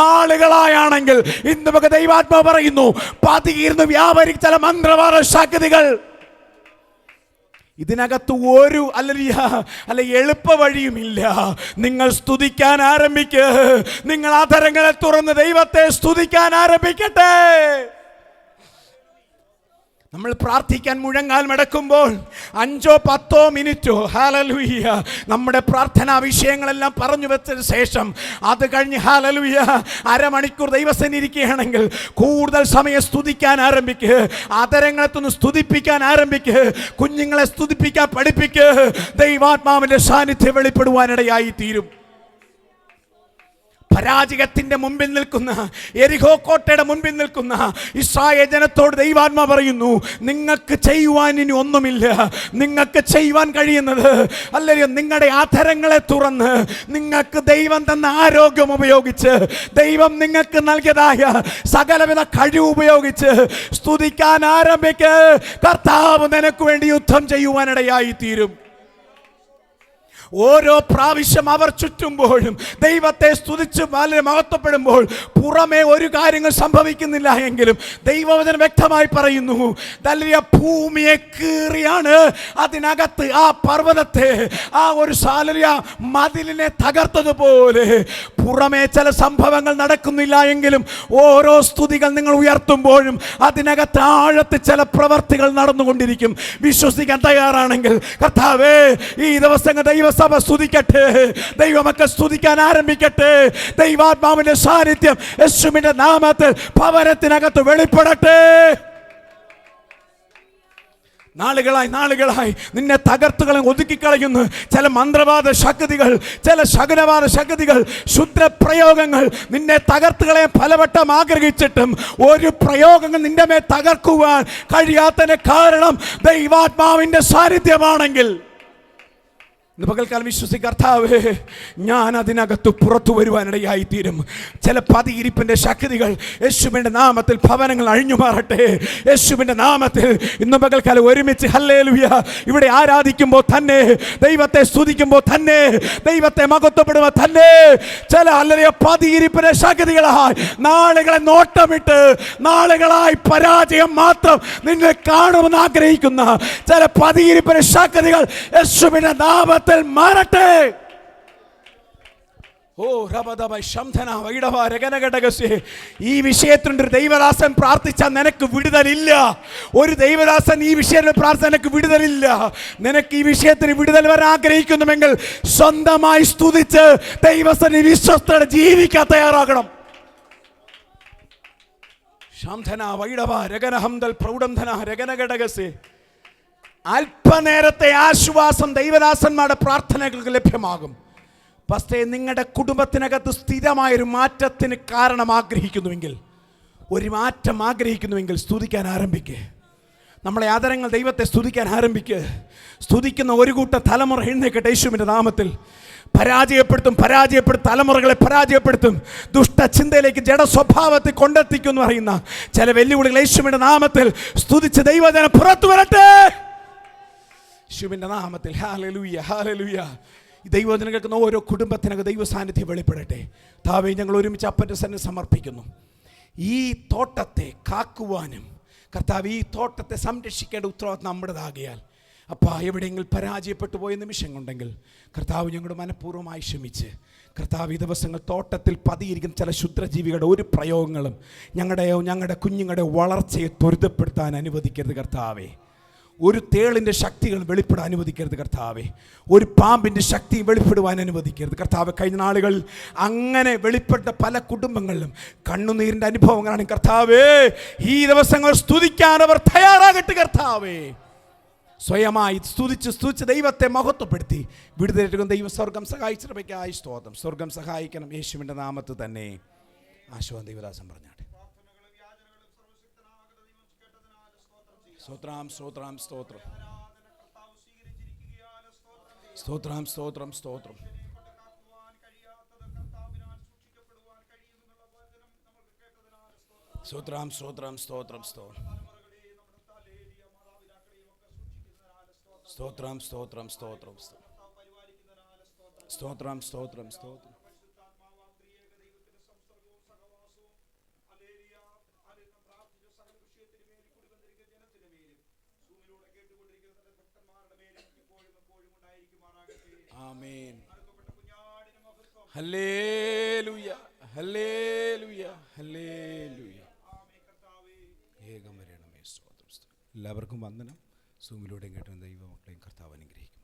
നാളുകളായാണെങ്കിൽ ഇന്ന് നമുക്ക് ദൈവാത്മാവ് പറയുന്നു, പതിയിരുന്ന് വ്യാപരിച്ച ചില മന്ത്രവാദ ശക്തികൾ ഇതിനകത്ത് ഒരു അല്ല എളുപ്പ വഴിയുമില്ല. നിങ്ങൾ സ്തുതിക്കാൻ ആരംഭിക്കുക, നിങ്ങൾ അധരങ്ങളെ തുറന്ന് ദൈവത്തെ സ്തുതിക്കാൻ ആരംഭിക്കട്ടെ. നമ്മൾ പ്രാർത്ഥിക്കാൻ മുഴങ്ങാൽ മടക്കുമ്പോൾ 5-10 മിനിറ്റോ ഹല്ലേലൂയ നമ്മുടെ പ്രാർത്ഥനാ വിഷയങ്ങളെല്ലാം പറഞ്ഞു വെച്ചതിന് ശേഷം അത് കഴിഞ്ഞ് ഹല്ലേലൂയ അരമണിക്കൂർ ദൈവസന്നിധിയിൽ ഇരിക്കുകയാണെങ്കിൽ കൂടുതൽ സമയം സ്തുതിക്കാൻ ആരംഭിക്കുക, അതരങ്ങളെത്തുനിന്ന് സ്തുതിപ്പിക്കാൻ ആരംഭിക്കുക, കുഞ്ഞുങ്ങളെ സ്തുതിപ്പിക്കാൻ പഠിപ്പിക്കുക. ദൈവാത്മാവിന്റെ സാന്നിധ്യം വെളിപ്പെടുവാനിടയായി തീരും. പരാജയത്തിന്റെ മുമ്പിൽ നിൽക്കുന്ന, എരിഹോ കോട്ടയുടെ മുൻപിൽ നിൽക്കുന്ന ഇസ്രായേൽ ജനത്തോട് ദൈവാത്മാ പറയുന്നു, നിങ്ങൾക്ക് ചെയ്യുവാൻ ഇനി ഒന്നുമില്ല. നിങ്ങൾക്ക് ചെയ്യുവാൻ കഴിയുന്നത് അല്ലെങ്കിൽ നിങ്ങളുടെ ആധരങ്ങളെ തുറന്ന് നിങ്ങൾക്ക് ദൈവം തന്ന ആരോഗ്യം ഉപയോഗിച്ച്, ദൈവം നിങ്ങൾക്ക് നൽകിയതായ സകലവിധ കഴിവ് ഉപയോഗിച്ച് സ്തുതിക്കാൻ ആരംഭിക്ക്. കർത്താവ് നിനക്ക് വേണ്ടി യുദ്ധം ചെയ്യുവാനിടയായി തീരും. ഓരോ പ്രാവശ്യം അവർ ചുറ്റുമ്പോഴും ദൈവത്തെ സ്തുതിച്ച് വളരെ മഹത്വപ്പെടുമ്പോൾ പുറമേ ഒരു കാര്യങ്ങൾ സംഭവിക്കുന്നില്ല എങ്കിലും ദൈവവചനം വ്യക്തമായി പറയുന്നു, ദലിയ ഭൂമിയെ കീറിയാണ് അതിനകത്ത് ആ പർവ്വതത്തെ, ആ ഒരു സാലരിയ മതിലിനെ തകർത്തതുപോലെ പുറമേ ചില സംഭവങ്ങൾ നടക്കുന്നില്ല എങ്കിലും ഓരോ സ്തുതികൾ നിങ്ങൾ ഉയർത്തുമ്പോഴും അതിനകത്ത് ആഴത്ത് ചില പ്രവർത്തികൾ നടന്നുകൊണ്ടിരിക്കും. വിശ്വസിക്കാൻ തയ്യാറാണെങ്കിൽ കർത്താവേ ഈ ദിവസങ്ങൾ ദൈവസഭ സ്തുതിക്കട്ടെ, ദൈവമക്കൾ സ്തുതിക്കാൻ ആരംഭിക്കട്ടെ. ദൈവാത്മാവിന്റെ സാന്നിധ്യം യേശുവിന്റെ നാമത്തിൽ ഭവനത്തിനകത്ത് വെളിപ്പെടട്ടെ. നാളുകളായി നിന്നെ തകർത്തുകളെ ഒതുക്കിക്കളയുന്നു ചില മന്ത്രവാദ ശക്തികൾ, ചില ശകുനവാദ ശക്തികൾ, ക്ഷുദ്രപ്രയോഗങ്ങൾ നിന്നെ തകർത്തുകളെ പലവട്ടം ആഗ്രഹിച്ചിട്ടും ഒരു പ്രയോഗങ്ങൾ നിന്റെ മേൽ തകർക്കുവാൻ കഴിയാത്തതിന് കാരണം ദൈവാത്മാവിന്റെ സാന്നിധ്യമാണെങ്കിൽ പകൽക്കാലം വിശ്വസിക്കുക, കർത്താവേ ഞാൻ അതിനകത്ത് പുറത്തു വരുവാനിടയായി തീരും. ചില പതിയിരിപ്പിന്റെ ശക്തികൾ യേശുവിന്റെ നാമത്തിൽ ഭവനങ്ങൾ അഴിഞ്ഞു മാറട്ടെ. യേശുവിന്റെ നാമത്തിൽ ഇന്ന് പകൽക്കാലം ഒരുമിച്ച് ഹല്ലേലൂയ ഇവിടെ ആരാധിക്കുമ്പോൾ തന്നെ, ദൈവത്തെ സ്തുതിക്കുമ്പോൾ തന്നെ, ദൈവത്തെ മഹത്വപ്പെടുമ്പോൾ തന്നെ ചില ഹല്ലേലൂയ പതിയിരിപ്പിന്റെ ശക്തികളായി നാളുകളെ നോട്ടമിട്ട് നാളുകളായി പരാജയം മാത്രം നിന്നെ കാണുമെന്ന് ആഗ്രഹിക്കുന്ന ചില പതിയിരിപ്പിന്റെ ശക്തികൾ യേശുവിന്റെ നാമത്തിൽ മാറട്ടെ. ഈ വിഷയത്തിൻ്റെ ഒരു ദൈവദാസൻ പ്രാർത്ഥിച്ചാൽ നിനക്ക് വിടുതലില്ല. ഒരു ദൈവദാസൻ ഈ വിഷയത്തിൽ പ്രാർത്ഥന നിനക്ക് വിടുതലില്ല. നിനക്ക് ഈ വിഷയത്തിന് വിടുതൽ വരാൻ ആഗ്രഹിക്കുന്നുവെങ്കിൽ സ്വന്തമായി സ്തുതിച്ച് ദൈവസന്നിധിയിൽ വിശ്വസ്തയോടെ ജീവിക്കാൻ തയ്യാറാകണം. അല്പനേരത്തെ ആശ്വാസം ദൈവദാസന്മാരുടെ പ്രാർത്ഥനകൾക്ക് ലഭ്യമാകും. പക്ഷേ നിങ്ങളുടെ കുടുംബത്തിനകത്ത് സ്ഥിരമായൊരു മാറ്റത്തിന് കാരണം ആഗ്രഹിക്കുന്നുവെങ്കിൽ, ഒരു മാറ്റം ആഗ്രഹിക്കുന്നുവെങ്കിൽ സ്തുതിക്കാൻ ആരംഭിക്കുക. നമ്മളെ ആദരങ്ങൾ ദൈവത്തെ സ്തുതിക്കാൻ ആരംഭിക്കുക. സ്തുതിക്കുന്ന ഒരു കൂട്ടം തലമുറ എഴുന്നേൽക്കട്ടെ യേശുവിൻ്റെ നാമത്തിൽ. പരാജയപ്പെടുത്തും തലമുറകളെ പരാജയപ്പെടുത്തും. ദുഷ്ടചിന്തയിലേക്ക് ജഡ സ്വഭാവത്തിൽ കൊണ്ടെത്തിക്കും എന്ന് പറയുന്ന ചില വെല്ലുവിളികൾ യേശുവിൻ്റെ നാമത്തിൽ സ്തുതിച്ച് ദൈവജനം പുറത്തു വരട്ടെ. യേശുവിൻ്റെ നാമത്തിൽ ഹല്ലേലൂയ, ഹല്ലേലൂയ. ഈ ദൈവവചനം കേൾക്കുന്ന ഓരോ കുടുംബത്തിനൊക്കെ ദൈവ സാന്നിധ്യം വെളിപ്പെടട്ടെ. താവേ, ഞങ്ങൾ ഒരുമിച്ച് അപ്പൻ്റെ സന്നിധി സമർപ്പിക്കുന്നു. ഈ തോട്ടത്തെ കാക്കുവാനും കർത്താവ് ഈ തോട്ടത്തെ സംരക്ഷിക്കേണ്ട ഉത്തരവാദിത്വം നമ്മുടേതാകിയാൽ അപ്പാ, എവിടെയെങ്കിലും പരാജയപ്പെട്ടു പോയ നിമിഷങ്ങളുണ്ടെങ്കിൽ കർത്താവ് ഞങ്ങളുടെ മനഃപൂർവ്വമായി ക്ഷമിച്ച് കർത്താവ് ഈ ദിവസങ്ങൾ തോട്ടത്തിൽ പതിയിരിക്കുന്ന ചില ക്ഷുദ്രജീവികളുടെ ഒരു പ്രയോഗങ്ങളും ഞങ്ങളുടെ കുഞ്ഞുങ്ങളുടെ വളർച്ചയെ ത്വരിതപ്പെടുത്താൻ അനുവദിക്കരുത് കർത്താവേ. ഒരു തേളിൻ്റെ ശക്തികൾ വെളിപ്പെടാൻ അനുവദിക്കരുത് കർത്താവേ. ഒരു പാമ്പിൻ്റെ ശക്തി വെളിപ്പെടുവാൻ അനുവദിക്കരുത് കർത്താവ്. കഴിഞ്ഞ നാളുകളിൽ അങ്ങനെ വെളിപ്പെട്ട പല കുടുംബങ്ങളിലും കണ്ണുനീരിൻ്റെ അനുഭവങ്ങളാണ് കർത്താവേ. ഈ ദിവസങ്ങൾ സ്തുതിക്കാൻ അവർ തയ്യാറാകട്ടെ കർത്താവേ. സ്വയമായി സ്തുതിച്ച് ദൈവത്തെ മഹത്വപ്പെടുത്തി വിടുതലെടുക്കുന്ന ദൈവം സ്വർഗം സഹായിച്ചിട്ടേക്കായി സ്തോത്രം. സ്വർഗം സഹായിക്കണം യേശുവിൻ്റെ നാമത്തിൽ തന്നെ. ആശീർവാദം ദൈവദാസൻ പറഞ്ഞാട്ടെ. സ്തോത്രം സ്തോത്രം സ്തോത്രം സ്തോത്രം സ്തോത്രം സ്തോത്രം. സ്തോത്രം സ്തോത്രം സ്തോത്രം സ്തോത്രം സ്തോത്രം സ്തോത്രം സ്തോത്രം സ്തോത്രം സ്തോത്രം സ്തോത്രം. ആമേൻ. Hallelujah, hallelujah, hallelujah. ഏകം വരണമേ. സ്തോത്രം. എല്ലാവർക്കും വന്ദനം. സൂമിലൂടെ കേട്ട ദൈവമക്കളെയും കർത്താവ് അനുഗ്രഹിക്കും.